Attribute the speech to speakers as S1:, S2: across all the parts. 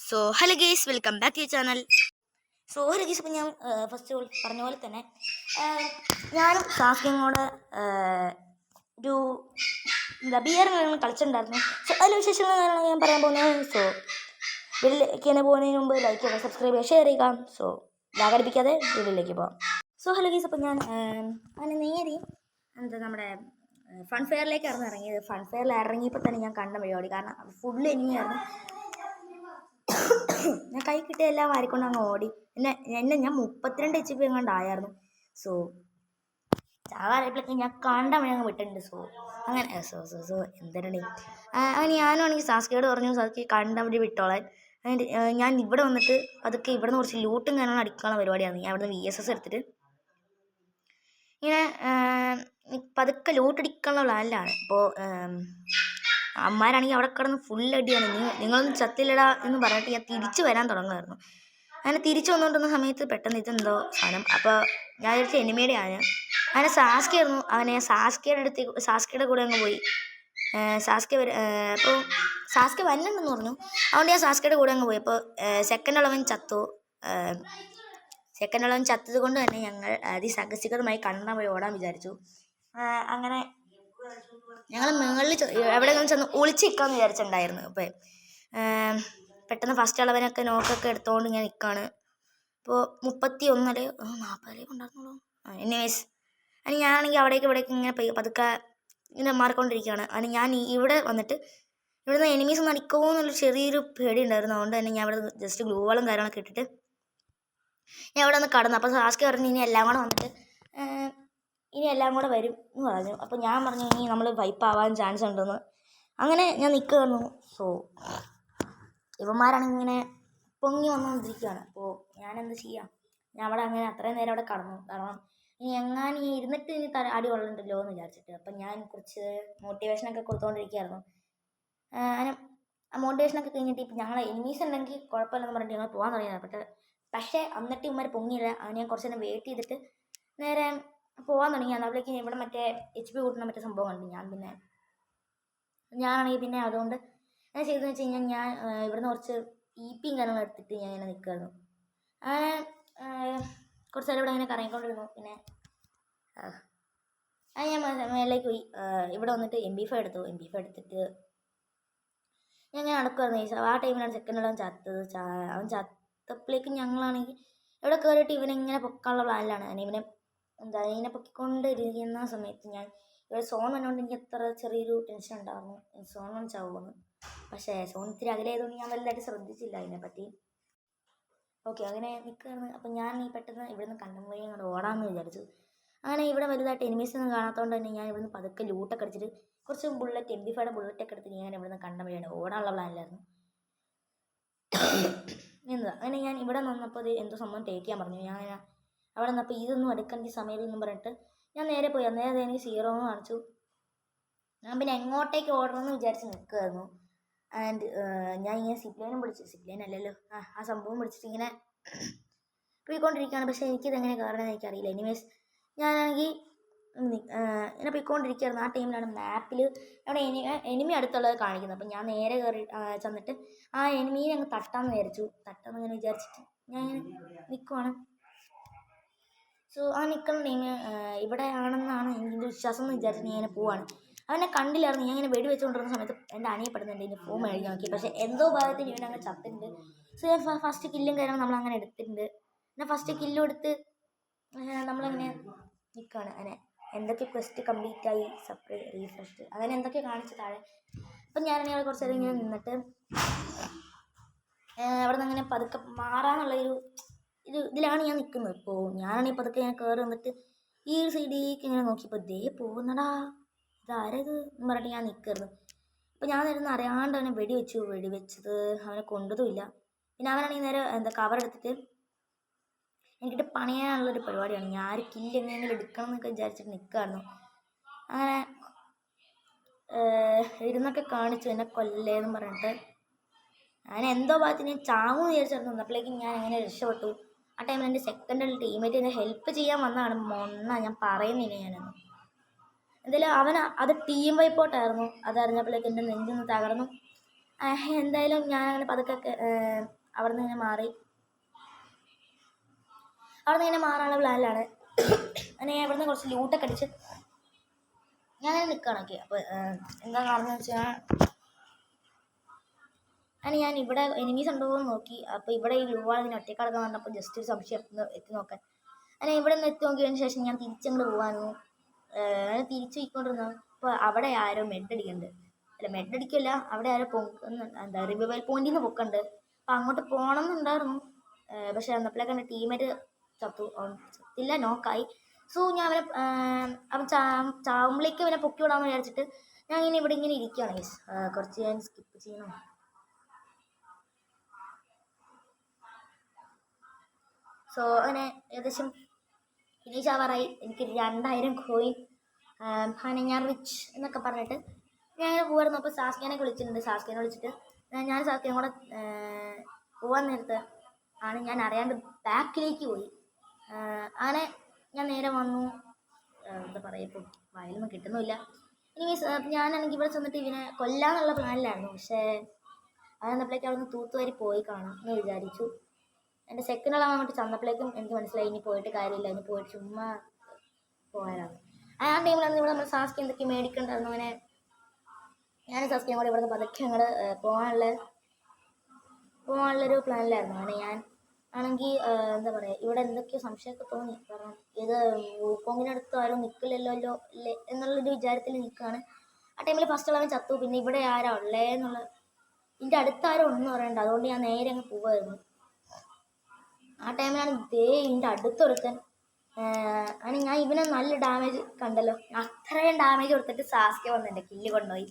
S1: So hello guys, welcome back to channel. So hello guys, ഇപ്പം ഞാൻ first പറഞ്ഞ പോലെ തന്നെ ഞാനും സാസ്കിയും കൂടെ ഒരു ബിയർ കളിച്ചിട്ടുണ്ടായിരുന്നു. സോ അതിന് വിശേഷങ്ങളാണ് ഞാൻ പറയാൻ പോകുന്നത്. സോ വീട്ടിലേക്ക് തന്നെ പോകുന്നതിന് മുമ്പ് ലൈക്ക് ചെയ്യുക, സബ്സ്ക്രൈബ് ചെയ്യുക, ഷെയർ ചെയ്യുക. സോ ലാഗടിപ്പിക്കാതെ വീട്ടിലേക്ക് പോകാം. സോ ഹലോ ഗേസ്, അപ്പം ഞാൻ അങ്ങനെ നേരെ നമ്മുടെ ഫൺ ഫെയറിലേക്കായിരുന്നു ഇറങ്ങിയത്. ഫൺ ഫെയറിൽ ഇറങ്ങിയപ്പോൾ തന്നെ ഞാൻ കണ്ട പരിപാടി, കാരണം ഫുള്ള് എനിയായിരുന്നു. ഞാൻ കൈ കിട്ടിയ എല്ലാം വാരിക്കൊണ്ട് അങ്ങ് ഓടി. ഞാൻ 32 HP എങ്ങാണ്ടായിരുന്നു. സോ ചാവാറായപ്പോഴേക്ക് ഞാൻ കണ്ട മഴ അങ്ങ് വിട്ടിട്ടുണ്ട്. സോ അങ്ങനെ എന്തരണ്ടേ അങ്ങനെ ഞാനാണെങ്കിൽ സാസ്കിയോട് പറഞ്ഞു, സാസ്കി കണ്ട വഴി വിട്ടോളാൻ. ഞാൻ ഇവിടെ വന്നിട്ട് അതൊക്കെ ഇവിടെ നിന്ന് കുറച്ച് ലൂട്ടും കാര്യങ്ങളും അടിക്കാനുള്ള പരിപാടിയാണ്. ഞാൻ അവിടെ നിന്ന് VSS എടുത്തിട്ട് ഇങ്ങനെ പതുക്കെ ലൂട്ടടിക്കാനുള്ള പ്ലാനിലാണ്. അപ്പോൾ അമ്മമാരാണെങ്കിൽ അവിടെ കിടന്ന് ഫുൾ അടിയാണ്. നിങ്ങളൊന്നും ചത്തില്ലടാ എന്ന് പറഞ്ഞിട്ട് ഞാൻ തിരിച്ചു വരാൻ തുടങ്ങുമായിരുന്നു. അങ്ങനെ തിരിച്ചു വന്നുകൊണ്ടിരുന്ന സമയത്ത് പെട്ടെന്ന് ഇതെന്തോ സാധനം. അപ്പോൾ ഞാൻ വിചാരിച്ച എനിമയുടെ ആണ്. അങ്ങനെ സാസ്കിയായിരുന്നു. അവനെ സാസ്കിയുടെ കൂടെ അങ്ങ് പോയി. അപ്പോൾ സാസ്കി വന്നിട്ടുണ്ടെന്ന് പറഞ്ഞു. അതുകൊണ്ട് ഞാൻ സാസ്കിയുടെ കൂടെ അങ്ങ് പോയി. അപ്പോൾ സെക്കൻഡ് അളവൻ ചത്തത് കൊണ്ട് തന്നെ ഞങ്ങൾ അതിസാഹസികമായി കണ്ണ പോയി ഓടാൻ വിചാരിച്ചു. അങ്ങനെ ഞങ്ങൾ മുകളിൽ എവിടെയെങ്കിലും ചെന്ന് ഒളിച്ചിരിക്കാമെന്ന് വിചാരിച്ചിട്ടുണ്ടായിരുന്നു. അപ്പോൾ പെട്ടെന്ന് ഫസ്റ്റ് അളവനൊക്കെ നോക്കൊക്കെ എടുത്തുകൊണ്ട് ഞാൻ നിൽക്കുകയാണ്. അപ്പോൾ 31 അല്ലേ 40 ഉണ്ടായിരുന്നുള്ളൂ. എനിവേസ് അതിന് ഞാനാണെങ്കിൽ ഇവിടേക്ക് ഇങ്ങനെ പതുക്കെ ഇങ്ങനെ മാറിക്കൊണ്ടിരിക്കുകയാണ്. അതിന് ഞാൻ ഇവിടെ വന്നിട്ട് ഇവിടുന്ന് എനിമീസ് ഒന്നും അടിക്കുമോ എന്നുള്ള ചെറിയൊരു പേടി ഉണ്ടായിരുന്നു. അതുകൊണ്ട് തന്നെ ഞാൻ ഇവിടെ ജസ്റ്റ് ഗ്ലൂവളും കാര്യങ്ങളൊക്കെ ഇട്ടിട്ട് ഞാൻ ഇവിടെ ഒന്ന് കടന്നു. അപ്പോൾ സാസ്കി പറഞ്ഞു ഇനി എല്ലാം കൂടെ വന്നിട്ട് ഇനി എല്ലാം കൂടെ വരും എന്ന് പറഞ്ഞു. അപ്പോൾ ഞാൻ പറഞ്ഞു ഇനി നമ്മൾ വൈപ്പാവാൻ ചാൻസ് ഉണ്ടെന്ന്. അങ്ങനെ ഞാൻ നിൽക്കുകയായിരുന്നു. സോ ഇവന്മാരാണെങ്കിൽ ഇങ്ങനെ പൊങ്ങി വന്നുകൊണ്ടിരിക്കുകയാണ്. അപ്പോൾ ഞാനെന്ത് ചെയ്യാം? ഞാൻ അവിടെ അങ്ങനെ അത്രയും നേരം അവിടെ കടന്നു. കാരണം ഇനി ഇരുന്നിട്ട് ഇനി അടി കൊള്ളണ്ടല്ലോ എന്ന് വിചാരിച്ചിട്ട്. അപ്പം ഞാൻ കുറച്ച് മോട്ടിവേഷനൊക്കെ കൊടുത്തുകൊണ്ടിരിക്കുകയായിരുന്നു. അങ്ങനെ ആ മോട്ടിവേഷനൊക്കെ കഴിഞ്ഞിട്ട് ഇപ്പം ഞങ്ങളെ എനിമീസ് ഉണ്ടെങ്കിൽ കുഴപ്പമില്ലെന്ന് പറഞ്ഞിട്ട് ഞങ്ങൾ പോകാൻ തുടങ്ങിയത്. പക്ഷേ എന്നിട്ട് ഇവന്മാർ പൊങ്ങിയില്ല. അങ്ങനെ ഞാൻ കുറച്ച് നേരം വെയിറ്റ് ചെയ്തിട്ട് നേരെ പോകാൻ തുടങ്ങി. അന്നേരത്തേക്ക് ഇവിടെ മറ്റേ HP കൂട്ടുന്ന മറ്റേ സംഭവം കണ്ടു. ഞാനാണെങ്കിൽ പിന്നെ അതുകൊണ്ട് ഞാൻ ചെയ്തതെന്ന് വെച്ച് കഴിഞ്ഞാൽ ഞാൻ ഇവിടുന്ന് കുറച്ച് EPയും കാര്യങ്ങളും എടുത്തിട്ട് ഞാൻ ഇങ്ങനെ നിൽക്കുമായിരുന്നു. അങ്ങനെ കുറച്ച് നേരം ഇവിടെ ഇങ്ങനെ കറങ്ങിക്കൊണ്ടിരുന്നു. പിന്നെ ഞാൻ മേലേക്ക് പോയി. ഇവിടെ വന്നിട്ട് MP5 എടുത്തു. MP5 എടുത്തിട്ട് ഞാൻ ഇങ്ങനെ നടക്കുമായിരുന്നു. ആ ടൈമിലാണ് സെക്കൻഡിൽ അവൻ ചത്തത്. അവൻ ചത്തപ്പോഴേക്കും ഞങ്ങളാണെങ്കിൽ ഇവിടെ കയറിയിട്ട് ഇവനെങ്ങനെ പൊക്കാനുള്ള പ്ലാനിലാണ്. ഇതിനെ പൊക്കിക്കൊണ്ടിരിക്കുന്ന സമയത്ത് ഞാൻ ഇവിടെ സോൺ വന്നുകൊണ്ട് എനിക്ക് എത്ര ചെറിയൊരു ടെൻഷൻ ഉണ്ടായിരുന്നു, സോൺ വന്ന് ചാവുമെന്ന്. പക്ഷേ സോൺ ഇത്തിരി അകലെയായതുകൊണ്ട് ഞാൻ വലുതായിട്ട് ശ്രദ്ധിച്ചില്ല അതിനെപ്പറ്റി. ഓക്കെ, അങ്ങനെ നിൽക്കുകയാണ്. അപ്പം ഞാൻ പെട്ടെന്ന് ഇവിടുന്ന് കണ്ടുപോയി അങ്ങോട്ട് ഓടാമെന്ന് വിചാരിച്ചു. അങ്ങനെ ഇവിടെ വലുതായിട്ട് എനിമീസ് ഒന്നും കാണാത്തതുകൊണ്ട് തന്നെ ഞാൻ ഇവിടുന്ന് പതുക്കെ ലൂട്ടൊക്കെ അടിച്ചിട്ട് കുറച്ച് MP5 ബുള്ളറ്റൊക്കെ എടുത്തിട്ട് ഞാൻ ഇവിടുന്ന് കണ്ടുപോയാണ് ഓടാനുള്ള പ്ലാനിലായിരുന്നു. അങ്ങനെ ഞാൻ ഇവിടെ നിന്നപ്പോൾ എന്തോ സംഭവം ടേക്ക് ചെയ്യാൻ പറഞ്ഞു. ഞാൻ അവിടെ നിന്നപ്പോൾ ഇതൊന്നും എടുക്കേണ്ട സമയമെന്നും പറഞ്ഞിട്ട് ഞാൻ നേരെ പോയി. അന്നേരം എനിക്ക് 0 എന്ന് കാണിച്ചു. ഞാൻ പിന്നെ എങ്ങോട്ടേക്ക് ഓടണമെന്ന് വിചാരിച്ച് നിൽക്കുമായിരുന്നു. ആൻഡ് ഞാൻ ഇങ്ങനെ സിപ്ലൈൻ അല്ലല്ലോ ആ സംഭവം പിടിച്ചിട്ട് ഇങ്ങനെ പോയിക്കൊണ്ടിരിക്കുകയാണ്. പക്ഷേ എനിക്കിതെങ്ങനെ കയറണമെന്ന് എനിക്കറിയില്ല. എനിവേസ് ഞാനാണെങ്കിൽ ഇങ്ങനെ പോയിക്കൊണ്ടിരിക്കുകയായിരുന്നു. ആ ടൈമിലാണ് മാപ്പിൽ അവിടെ എനിമി അടുത്തുള്ളത് കാണിക്കുന്നത്. അപ്പം ഞാൻ നേരെ കയറി ചെന്നിട്ട് ആ എനിമീനെ അങ്ങ് തട്ടാമെന്ന് ഇങ്ങനെ വിചാരിച്ചിട്ട് ഞാൻ ഇങ്ങനെ നിൽക്കുവാണ്. സോ ആ നിൽക്കുന്ന ടൈം ഇവിടെ ആണെന്നാണ് എൻ്റെ വിശ്വാസം എന്ന് വിചാരിച്ചിട്ട് ഞാൻ ഇങ്ങനെ പോവാണ്. അവനെ കണ്ടില്ലായിരുന്നു. ഞാൻ ഇങ്ങനെ വെടി വെച്ചുകൊണ്ടിരുന്ന സമയത്ത് എൻ്റെ അണിയപ്പെടുന്നുണ്ട്. എൻ്റെ ഫോം എഴുതി നോക്കി. പക്ഷേ എന്തോ ഭാഗത്തിന് ഇവൻ അങ്ങനെ ചത്തിട്ടുണ്ട്. സോ ഞാൻ ഫസ്റ്റ് കില്ലും കാര്യങ്ങളും നമ്മളങ്ങനെ എടുത്തിട്ടുണ്ട്. പിന്നെ ഫസ്റ്റ് കില്ലും എടുത്ത് നമ്മളങ്ങനെ നിൽക്കുകയാണ്. അങ്ങനെ എന്തൊക്കെ ക്വസ്റ്റ് കംപ്ലീറ്റ് ആയി, റീഫ്രഷ് അങ്ങനെ എന്തൊക്കെ കാണിച്ച് താഴെ. അപ്പം ഞാനാണെങ്കിൽ കുറച്ച് നേരം ഇങ്ങനെ നിന്നിട്ട് അവിടെ നിന്ന് അങ്ങനെ പതുക്കെ മാറാനുള്ളൊരു ഇതിലാണ് ഞാൻ നിൽക്കുന്നത്. ഇപ്പോൾ ഞാനാണെങ്കിൽ പതുക്കെ ഞാൻ കയറി വന്നിട്ട് ഈ ഒരു സൈഡിലേക്ക് ഇങ്ങനെ നോക്കിയപ്പോൾ ദേ പോകുന്നടാ, ഇതാരത് എന്ന് പറഞ്ഞിട്ട് ഞാൻ നിൽക്കരുത്. അപ്പോൾ ഞാൻ നേരം അറിയാണ്ട് അവനെ വെടിവെച്ചത് അവനെ കൊണ്ടതുമില്ല. പിന്നെ അവനാണെങ്കിൽ നേരെ കവർ എടുത്തിട്ട് എനിക്കിട്ട് പണിയാനുള്ളൊരു പരിപാടിയാണ്. ഞാൻ ഒരു കില്ല് എങ്ങനെയെങ്കിലും എടുക്കണം എന്നൊക്കെ വിചാരിച്ചിട്ട് നിൽക്കുകയായിരുന്നു. അങ്ങനെ ഇരുന്നൊക്കെ കാണിച്ചു എന്നെ കൊല്ലേന്ന് പറഞ്ഞിട്ട്. അങ്ങനെ എന്തോ ഭാഗത്തിന് ഞാൻ ചാവെന്ന് വിചാരിച്ചിരുന്നു. അപ്പോഴേക്കും ഞാൻ അങ്ങനെ രക്ഷപ്പെട്ടു. ആ ടൈമിൽ എൻ്റെ സെക്കൻഡ് ടീമേറ്റ് എന്നെ ഹെൽപ്പ് ചെയ്യാൻ വന്നതാണ്. ഞാൻ പറയുന്നില്ല ഞാനൊന്നും. എന്തായാലും അത് ടീം വൈപ്പോട്ടായിരുന്നു. അതറിഞ്ഞപ്പോഴേക്കും എൻ്റെ നെഞ്ചൊന്ന് തകർന്നു. എന്തായാലും ഞാൻ അങ്ങനെ പതുക്കെ അവിടെ നിന്ന് ഇങ്ങനെ മാറി, അവിടെ നിന്ന് ഇങ്ങനെ മാറാനുള്ള പ്ലാനിലാണ്. അങ്ങനെ അവിടെ നിന്ന് കുറച്ച് ലൂട്ടൊക്കെ അടിച്ച് ഞാനങ്ങനെ നിൽക്കുകയാണൊക്കെ. അപ്പോൾ എന്താ നടന്നതെന്ന് വെച്ചാൽ അങ്ങനെ ഞാൻ ഇവിടെ എനിമീസ് ഉണ്ടോ എന്ന് നോക്കി. അപ്പോൾ ഇവിടെ ഈ ലുവാൾ ഇങ്ങനെ ഒറ്റക്കടക്കാൻ വന്നപ്പോൾ ജസ്റ്റ് ഒരു സംശയം എത്തി നോക്കാൻ. അങ്ങനെ ഇവിടെ നിന്ന് എത്തി നോക്കിയതിന് ശേഷം ഞാൻ തിരിച്ചങ്ങോട്ട് പോകാനോ അങ്ങനെ തിരിച്ചു പോയിക്കൊണ്ടിരുന്നു. അപ്പോൾ അവിടെ ആരോ മെഡടിക്കുന്നുണ്ട്. അല്ല മെഡടിക്കില്ല, അവിടെ ആരോ എന്താ റിവൈവൽ പോയിന്റിൽ നിന്ന് പൊക്കുന്നുണ്ട്. അപ്പം അങ്ങോട്ട് പോകണം എന്നുണ്ടായിരുന്നു. പക്ഷെ അന്നപ്പോഴേക്ക് എൻ്റെ ടീമേറ്റ് ചത്തില്ല, നോക്കായി. സോ ഞാൻ അവൻ ചാവുമ്പോഴേക്ക് അവനെ പൊക്കി വിടാമെന്ന് വിചാരിച്ചിട്ട് ഞാൻ ഇങ്ങനെ ഇവിടെ ഇങ്ങനെ ഇരിക്കുകയാണ്. കുറച്ച് ഞാൻ സ്കിപ്പ് ചെയ്യണം. സോ അങ്ങനെ ഏകദേശം ഫിനിഷ് ആവാറായി. എനിക്ക് 2000 കോയിൻ, അങ്ങനെ ഞാൻ റിച്ച് എന്നൊക്കെ പറഞ്ഞിട്ട് ഞാൻ പോകായിരുന്നു. അപ്പോൾ സാസ്കേനെ വിളിച്ചിട്ടുണ്ട്. സാസ്കേനെ വിളിച്ചിട്ട് ഞാൻ സാസ്കേനെ കൂടെ പോകാൻ നേരത്ത് ആണ് ഞാൻ അറിയാണ്ട് ബാക്കിലേക്ക് പോയി. അങ്ങനെ ഞാൻ നേരെ വന്നു. എന്താ പറയുക, ഇപ്പം വയലൊന്നും കിട്ടുന്നില്ല. ഇനി ഞാനാണെങ്കിൽ ഇവിടെ ചെന്നിട്ട് ഇവനെ കൊല്ലാന്നുള്ള പ്ലാനിലായിരുന്നു. പക്ഷേ അതെന്നപ്പോഴേക്കും അവിടെ നിന്ന് തൂത്തുവാരി പോയി കാണാം എന്ന് വിചാരിച്ചു. എൻ്റെ സെക്കൻഡ് അളവ് അങ്ങോട്ട് ചെന്നപ്പോഴേക്കും എനിക്ക് മനസ്സിലായി ഇനി പോയിട്ട് കാര്യമില്ല, ഇനി പോയിട്ട് ചുമ്മാ പോയാലാണ്. ആ ടൈമിലാണ് ഇവിടെ നമ്മൾ സാസ്കി എന്തൊക്കെ മേടിക്കണ്ടായിരുന്നു. അങ്ങനെ ഞാൻ സാസ്കിയും കൂടെ ഇവിടുന്ന് പതുക്കെ അങ്ങോട്ട് പോകാനുള്ളൊരു പ്ലാനിലായിരുന്നു. അങ്ങനെ ഞാൻ ആണെങ്കിൽ എന്താ പറയുക, ഇവിടെ എന്തൊക്കെയോ സംശയമൊക്കെ തോന്നി. കാരണം ഇത് ഊക്കോങ്ങിനടുത്ത് ആരും നിൽക്കില്ലല്ലോ അല്ലേ എന്നുള്ളൊരു വിചാരത്തിൽ നിൽക്കുകയാണ്. ആ ടൈമിൽ ഫസ്റ്റ് അളവൻ ചത്തു. പിന്നെ ഇവിടെ ആരാ ഉള്ളേ എന്നുള്ള ഇതിൻ്റെ അടുത്താരോ ഒന്നും പറയണ്ട. അതുകൊണ്ട് ഞാൻ നേരെ അങ്ങ് പോവായിരുന്നു. ആ ടൈമിലാണ് ഇതിൻ്റെ അടുത്തൊരുത്തൻ അങ്ങനെ ഞാൻ ഇവനെ നല്ല ഡാമേജ് കണ്ടല്ലോ. അത്രയും ഡാമേജ് കൊടുത്തിട്ട് സാസ്കെ വന്ന് എൻ്റെ കില്ല് കൊണ്ടുപോയി.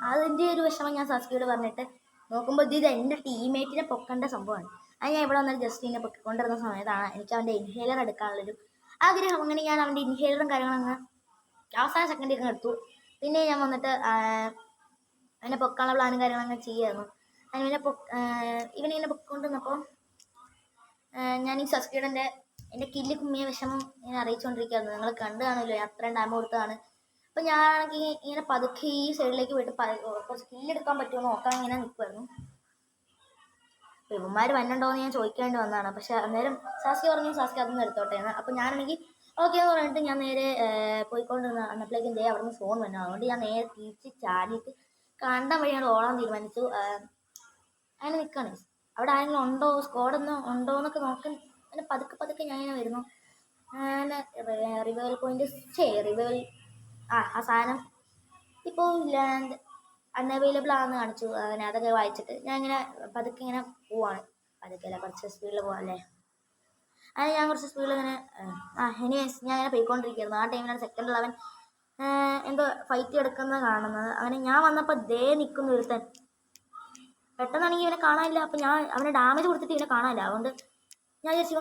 S1: അതിൻ്റെ ഒരു വിഷമം ഞാൻ സാസ്കയോട് പറഞ്ഞിട്ട് നോക്കുമ്പോൾ ഇത് എൻ്റെ ടീമേറ്റിനെ പൊക്കേണ്ട സംഭവമാണ്. അത് ഞാൻ ഇവിടെ വന്നാൽ ജസ്റ്റ് ഇങ്ങനെ പൊക്കിക്കൊണ്ടിരുന്ന സമയത്താണ് എനിക്ക് അവൻ്റെ ഇൻഹേലർ എടുക്കാനുള്ളൊരു ആഗ്രഹം. അങ്ങനെ ഞാൻ അവൻ്റെ ഇൻഹേലറും കാര്യങ്ങളങ്ങ് അവസാന സെക്കൻഡിൽ എടുത്തു. പിന്നെ ഞാൻ വന്നിട്ട് അവനെ പൊക്കാനുള്ള പ്ലാനും കാര്യങ്ങളങ്ങനെ ചെയ്യായിരുന്നു. ഇവനിങ്ങനെ പൊക്കിക്കൊണ്ടിരുന്നപ്പോൾ ഞാൻ ഈ സസ്കയുടെ എൻ്റെ കില്ല് കുമ്മിയ വിഷമം ഇങ്ങനെ അറിയിച്ചുകൊണ്ടിരിക്കുകയായിരുന്നു. നിങ്ങൾ കണ്ടു കാണുമല്ലോ, അത്രയും ഡാമേജ് കൊടുത്തതാണ്. അപ്പം ഞാനാണെങ്കിൽ ഇങ്ങനെ പതുക്കെ ഈ സൈഡിലേക്ക് പോയിട്ട് കുറച്ച് കില്ലെടുക്കാൻ പറ്റുമോ നോക്കാൻ ഇങ്ങനെ നിൽക്കുമായിരുന്നു. അപ്പോൾ ഇവന്മാർ വന്നുണ്ടോയെന്ന് ഞാൻ ചോദിക്കേണ്ടി വന്നതാണ്. പക്ഷെ അന്നേരം സാസ്കി പറഞ്ഞു സാസ്കി അതൊന്നും എടുത്തോട്ടെ എന്ന്. അപ്പോൾ ഞാനാണെങ്കിൽ ഓക്കെ എന്ന് പറഞ്ഞിട്ട് ഞാൻ നേരെ പോയിക്കൊണ്ടിരുന്ന അന്നപ്പോഴേക്കും അവിടെ നിന്ന് ഫോൺ വന്നു. അതുകൊണ്ട് ഞാൻ നേരെ തിരിച്ച് ചാടിയിട്ട് കണ്ട വഴിയാണ് ഓടാൻ തീരുമാനിച്ചു. അങ്ങനെ നിൽക്കുകയാണ്. അവിടെ ആരെങ്കിലും ഉണ്ടോ, സ്ക്വാഡൊന്നും ഉണ്ടോ എന്നൊക്കെ നോക്കാൻ അങ്ങനെ പതുക്കെ ഞാൻ ഇങ്ങനെ വരുന്നു. അങ്ങനെ റിവൈവൽ പോയിന്റ് റിവൈവൽ ആ സാധനം ഇപ്പോൾ അൺഅവൈലബിൾ ആണെന്ന് കാണിച്ചു. അങ്ങനെ അതൊക്കെ വായിച്ചിട്ട് ഞാൻ ഇങ്ങനെ പതുക്കെ ഇങ്ങനെ പോവാണ്. പതുക്കെയല്ല, കുറച്ച് സ്പീഡിൽ പോകാമല്ലേ. അങ്ങനെ ഞാൻ കുറച്ച് സ്പീഡിൽ ഇങ്ങനെ എനിവേസ് ഞാൻ ഇങ്ങനെ പോയിക്കൊണ്ടിരിക്കുകയായിരുന്നു. ആ ടൈമിലാണ് സെക്കൻഡ് 11 എന്തോ ഫൈറ്റ് എടുക്കുന്നത് കാണുന്നത്. അങ്ങനെ ഞാൻ വന്നപ്പോൾ നിൽക്കുന്ന ഒരുത്തൻ പെട്ടെന്നാണെങ്കിൽ ഇവനെ കാണാനില്ല. അപ്പം ഞാൻ അവനെ ഡാമേജ് കൊടുത്തിട്ട് ഇവനെ കാണാനില്ല. അതുകൊണ്ട് ഞാൻ വിചാരിച്ചു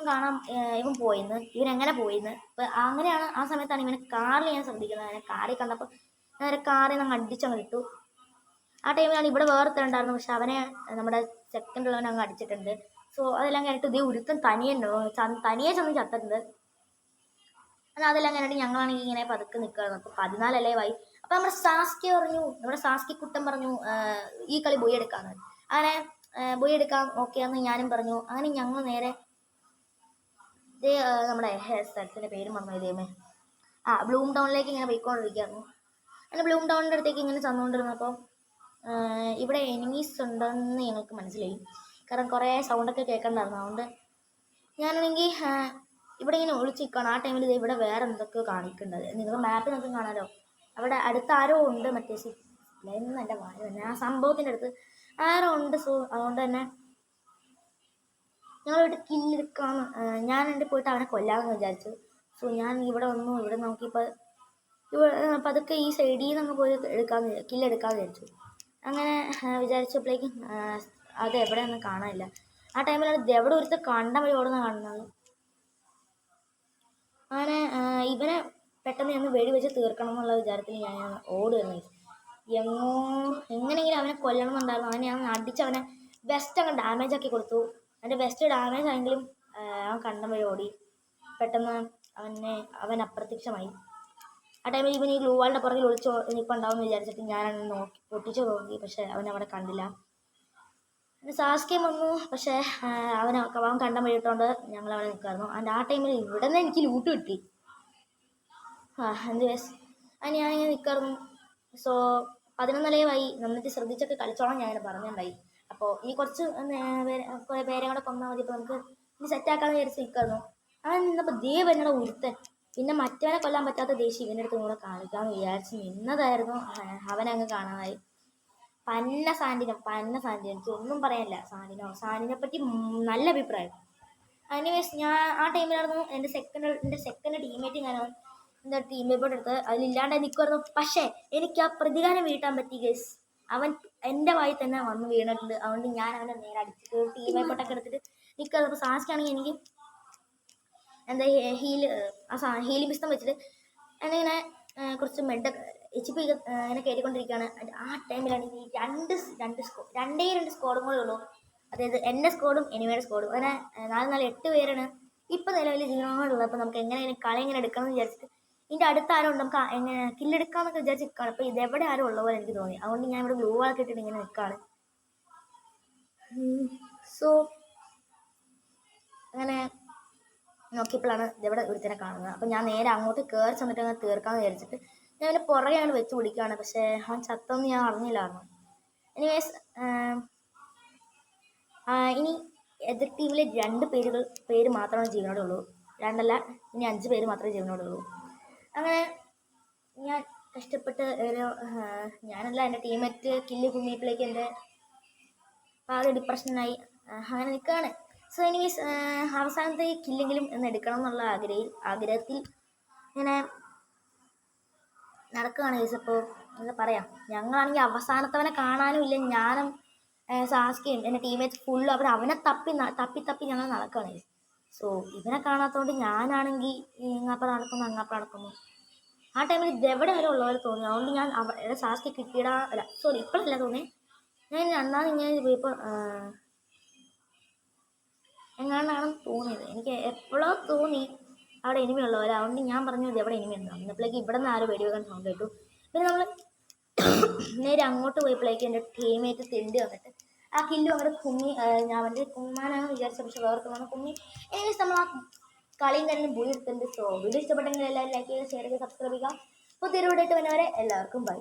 S1: ഇവൻ പോയിന്ന്, ഇവൻ എങ്ങനെ പോയിന്ന്. അപ്പം അങ്ങനെയാണ് ആ സമയത്താണ് ഇവനെ കാറിൽ ഞാൻ ശ്രദ്ധിക്കുന്നത്. അങ്ങനെ കാറിൽ കണ്ടപ്പോൾ നേരെ കാറിൽ നിന്ന് അടിച്ചങ്ങ് ഇട്ടു. ആ ടൈമിലാണ് ഇവിടെ വേർത്തുണ്ടായിരുന്നു. പക്ഷെ അവനെ നമ്മുടെ സെക്കൻഡ് ഉള്ളവനെ അങ്ങ് അടിച്ചിട്ടുണ്ട്. സോ അതെല്ലാം കഴിഞ്ഞിട്ട് ഒരുത്തൻ തനിയെ ചെന്ന് ചത്തിട്ടുണ്ട്. എന്നാൽ അതെല്ലാം കഴിഞ്ഞിട്ട് ഞങ്ങളാണെങ്കിൽ ഇങ്ങനെ പതുക്കെ നിൽക്കുകയായിരുന്നു. അപ്പോൾ 14 അലേവായി. അപ്പോൾ നമ്മുടെ സാസ്കി പറഞ്ഞു, നമ്മുടെ സാസ്കി കുട്ടൻ പറഞ്ഞു ഈ കളി ബോയ് എടുക്കാമെന്ന്. അങ്ങനെ ബോയ് എടുക്കാം ഓക്കെ എന്ന് ഞാനും പറഞ്ഞു. അങ്ങനെ ഞങ്ങൾ നേരെ നമ്മുടെ സ്ഥലത്തിൻ്റെ പേര് മറന്നു ഇതേമേ ബ്ലൂം ടൗണിലേക്ക് ഇങ്ങനെ പോയിക്കൊണ്ടിരിക്കുകയായിരുന്നു. അങ്ങനെ ബ്ലൂം ടൗണിൻ്റെ അടുത്തേക്ക് ഇങ്ങനെ ചെന്നുകൊണ്ടിരുന്നപ്പോൾ ഇവിടെ എനിമീസ് ഉണ്ടെന്ന് ഞങ്ങൾക്ക് മനസ്സിലായി. കാരണം കുറേ സൗണ്ടൊക്കെ കേൾക്കണ്ടായിരുന്നു. അതുകൊണ്ട് ഞാനാണെങ്കിൽ ഇവിടെ ഇങ്ങനെ ഒളിച്ച് നിൽക്കണം. ആ ടൈമിൽ ഇവിടെ വേറെ എന്തൊക്കെയോ കാണിക്കേണ്ടത് നിങ്ങൾ മാപ്പിൽ നോക്കി കാണാമല്ലോ. അവിടെ അടുത്ത് ആരോ ഉണ്ട്, മറ്റേ സിപ്ലെന്ന് എൻ്റെ വായ തന്നെ ആ സംഭവത്തിൻ്റെ അടുത്ത് ആരോ ഉണ്ട്. സോ അതുകൊണ്ട് തന്നെ ഞങ്ങളിവിടെ കില്ലെടുക്കാമെന്ന് ഞാൻ പോയിട്ട് അവനെ കൊല്ലാമെന്ന് വിചാരിച്ചു. സോ ഞാൻ ഇവിടെ വന്നു. ഇവിടെ നോക്കിയപ്പോൾ പതുക്കെ ഈ സൈഡിൽ നിന്ന് പോയി കില്ലെടുക്കാമെന്ന് വിചാരിച്ചു. അങ്ങനെ വിചാരിച്ചപ്പോഴേക്കും അത് എവിടെയൊന്നും കാണാനില്ല. ആ ടൈമിലാണ് എവിടെ ഒരുത്തർ കണ്ട വഴി ഓടുന്ന കാണുന്നത്. അങ്ങനെ ഇവനെ പെട്ടെന്ന് ഒന്ന് വെടിവെച്ച് തീർക്കണം എന്നുള്ള വിചാരത്തിൽ ഞാൻ ഓടുകയായിരുന്നു. എങ്ങനെയെങ്കിലും അവനെ കൊല്ലണം എന്നുണ്ടായിരുന്നു. അവനെ ഞാൻ അടിച്ചവനെ ബെസ്റ്റ് അങ്ങ് ഡാമേജ് ആക്കി കൊടുത്തു. എൻ്റെ ബെസ്റ്റ് ഡാമേജ് ആയെങ്കിലും അവൻ കണ്ട വഴി ഓടി. പെട്ടെന്ന് അവൻ അപ്രത്യക്ഷമായി. ആ ടൈമിൽ ഇവൻ ഈ ഗ്ലൂ വാളിൻ്റെ പുറകിൽ ഒളിച്ച് നിൽപ്പുണ്ടാവും എന്ന് വിചാരിച്ചിട്ട് ഞാനന്ന് നോക്കി പൊട്ടിച്ച് നോക്കി, പക്ഷേ അവൻ അവിടെ കണ്ടില്ല. പിന്നെ സാസ്കയും വന്നു, പക്ഷേ അവൻ കണ്ടം വഴിയിട്ടോണ്ട് ഞങ്ങൾ അവിടെ നിൽക്കുമായിരുന്നു. ആൻഡ് ആ ടൈമിൽ ഇവിടെ നിന്ന് എനിക്ക് ലൂട്ട് കിട്ടി. എന്ത് വേസ് അതിന് ഞാനിങ്ങനെ നിൽക്കായിരുന്നു. സോ 11 നിലയുമായി, നന്നായിട്ട് ശ്രദ്ധിച്ചൊക്കെ കളിച്ചോളാം ഞാനിങ്ങനെ പറഞ്ഞിട്ടുണ്ടായി. അപ്പോൾ ഈ കുറച്ച് കുറേ പേരെ കൂടെ കൊന്നാൽ മതി, ഇപ്പോൾ നമുക്ക് ഇനി സെറ്റാക്കാന്ന് വിചാരിച്ച് നിൽക്കായിരുന്നു. അവൻ നിന്നപ്പോൾ ദേവ് എന്നോട് ഒരുത്തൻ, പിന്നെ മറ്റവനെ കൊല്ലാൻ പറ്റാത്ത ദേഷ്യം ഇവൻ്റെ അടുത്ത് കൂടെ കാണിക്കാമെന്ന് വിചാരിച്ച് നിന്നതായിരുന്നു. അവനങ്ങ് കാണാതായി. പന്ന സാൻഡിനം എനിക്ക് ഒന്നും പറയാനില്ല. സാൻഡിനെ പറ്റി നല്ല അഭിപ്രായം. എനിവേസ് ഞാൻ ആ ടൈമിലായിരുന്നു എൻ്റെ സെക്കൻഡ് ടീമേറ്റ് ഞാനാണ് എൻ്റെ ടീം പേപ്പറിൻ്റെ അടുത്ത് അതിലില്ലാണ്ടായി നിൽക്കുമായിരുന്നു. പക്ഷേ എനിക്ക് ആ പ്രതികാരം വീട്ടാൻ പറ്റി ഗൈസ്. അവൻ എൻ്റെ വായി തന്നെ വന്ന് വീണിട്ടുണ്ട്. അതുകൊണ്ട് ഞാൻ അവനെ നേരെ അടിച്ചിട്ട് ടീം പേപ്പറൊക്കെ എടുത്തിട്ട് നിൽക്കുന്നത്. അപ്പോൾ സാസ്ക്കാണെങ്കിൽ എനിക്ക് എന്താ ഹീലിംഗ് പിസ്റ്റം വെച്ചിട്ട് എന്നിങ്ങനെ കുറച്ച് മെഡൊക്കെ HP ഇങ്ങനെ കയറിക്കൊണ്ടിരിക്കുകയാണ്. ആ ടൈമിലാണ് ഈ രണ്ട് സ്കോഡും കൂടെ ഉള്ളൂ. അതായത് എൻ്റെ സ്കോഡും എനിമയുടെ സ്കോഡും, അങ്ങനെ 8 പേരാണ് ഇപ്പം നിലവിൽ ജീവനോടുള്ളത്. അപ്പോൾ നമുക്ക് കളി എങ്ങനെ എടുക്കണം എന്ന് വിചാരിച്ചിട്ട് ഇതിൻ്റെ അടുത്ത് ആരും ഉണ്ട്, നമുക്ക് എങ്ങനെ കില്ലെടുക്കാമെന്നൊക്കെ വിചാരിച്ച് നിൽക്കുകയാണ്. അപ്പോൾ ഇതെവിടെ ആരും ഉള്ള പോലെ എനിക്ക് തോന്നി. അതുകൊണ്ട് ഞാൻ ഇവിടെ ഗ്ലൂ വാളൊക്കെ ഇട്ടിട്ട് ഇങ്ങനെ നിൽക്കുകയാണ്. സോ അങ്ങനെ നോക്കിയപ്പോഴാണ് ഇതെവിടെ ഒരുത്തനെ കാണുന്നത്. അപ്പം ഞാൻ നേരെ അങ്ങോട്ട് കയറി ചെന്നിട്ട് അങ്ങനെ തീർക്കാമെന്ന് വിചാരിച്ചിട്ട് ഞാൻ അവൻ്റെ പുറകെയാണ് വെച്ച് പിടിക്കുകയാണ്. പക്ഷേ അവൻ ചത്തൊന്നും ഞാൻ അറിഞ്ഞില്ലായിരുന്നു. എനിവേസ് ഇനി എതിർ ടീമിലെ 2 പേര് മാത്രമാണ് ജീവനോടെ ഉള്ളൂ. 2 അല്ല, ഇനി 5 പേര് മാത്രമേ ജീവനോടെ ഉള്ളൂ. അങ്ങനെ ഞാൻ കഷ്ടപ്പെട്ട് ഞാനല്ല എൻ്റെ ടീമേറ്റ് കില്ല് കുമ്മിയപ്പോഴേക്ക് എൻ്റെ ആകെ ഡിപ്രഷനായി അങ്ങനെ നിൽക്കുകയാണ്. സോ എനിവേസ് അവസാനത്തെ കില്ലെങ്കിലും എന്ന് എടുക്കണം എന്നുള്ള ആഗ്രഹത്തിൽ ഇങ്ങനെ നടക്കുകയാണ് ഗൈസ്. അപ്പോൾ എന്താ പറയാം, ഞങ്ങളാണെങ്കിൽ അവസാനത്തവനെ കാണാനും ഇല്ല. ഞാനും സാസ്കയും എൻ്റെ ടീമേറ്റ്സ് ഫുള്ളും അവനെ തപ്പി ഞങ്ങൾ നടക്കുകയാണ് ഗൈസ്. സോ ഇവനെ കാണാത്തതുകൊണ്ട് ഞാനാണെങ്കിൽ ഇങ്ങാപ്പം നടക്കുന്നു. ആ ടൈമിൽ ഇതെവിടെ വരെ ഉള്ളവരെ തോന്നി. അതുകൊണ്ട് ഞാൻ സാസ്കി ഇപ്പോഴല്ല തോന്നി, ഞാൻ രണ്ടാമത് ഇങ്ങനെ പോയപ്പോൾ എങ്ങാണ്ടാണ് തോന്നിയത്. എനിക്ക് എപ്പോഴോ തോന്നി അവിടെ എനിമി ഉള്ളവരെ. അതുകൊണ്ട് ഞാൻ പറഞ്ഞു ഇത് എവിടെ എനിമി ഉണ്ടാവും. ഇന്നപ്പോഴേക്ക് ഇവിടെ നിന്ന് ആരോ വെടിവെക്കാൻ സൗണ്ട് കേട്ടു. പിന്നെ നമ്മൾ നേരെ അങ്ങോട്ട് പോയപ്പോഴേക്ക് എൻ്റെ ടീമേറ്റ് തിണ്ടി വന്നിട്ട് ആ കില്ലും അങ്ങനെ ഞാൻ അവൻ്റെ കുമ്മാനാണെന്ന് വിചാരിച്ച, പക്ഷെ വേറെ കുമ്മി. ഏകദേശം നമ്മൾ ആ കളിയും തന്നെ പോയി എടുത്തിട്ടുണ്ട്. സോ വീഡിയോ ഇഷ്ടപ്പെട്ടെങ്കിൽ എല്ലാവരും ലൈക്ക് ചെയ്യുക, ഷെയർ ചെയ്യുക, സബ്സ്ക്രൈബ് ചെയ്യുക. പുതിയൊരു വീഡിയോ ആയിട്ട് വരുന്നവരെ എല്ലാവർക്കും ബൈ.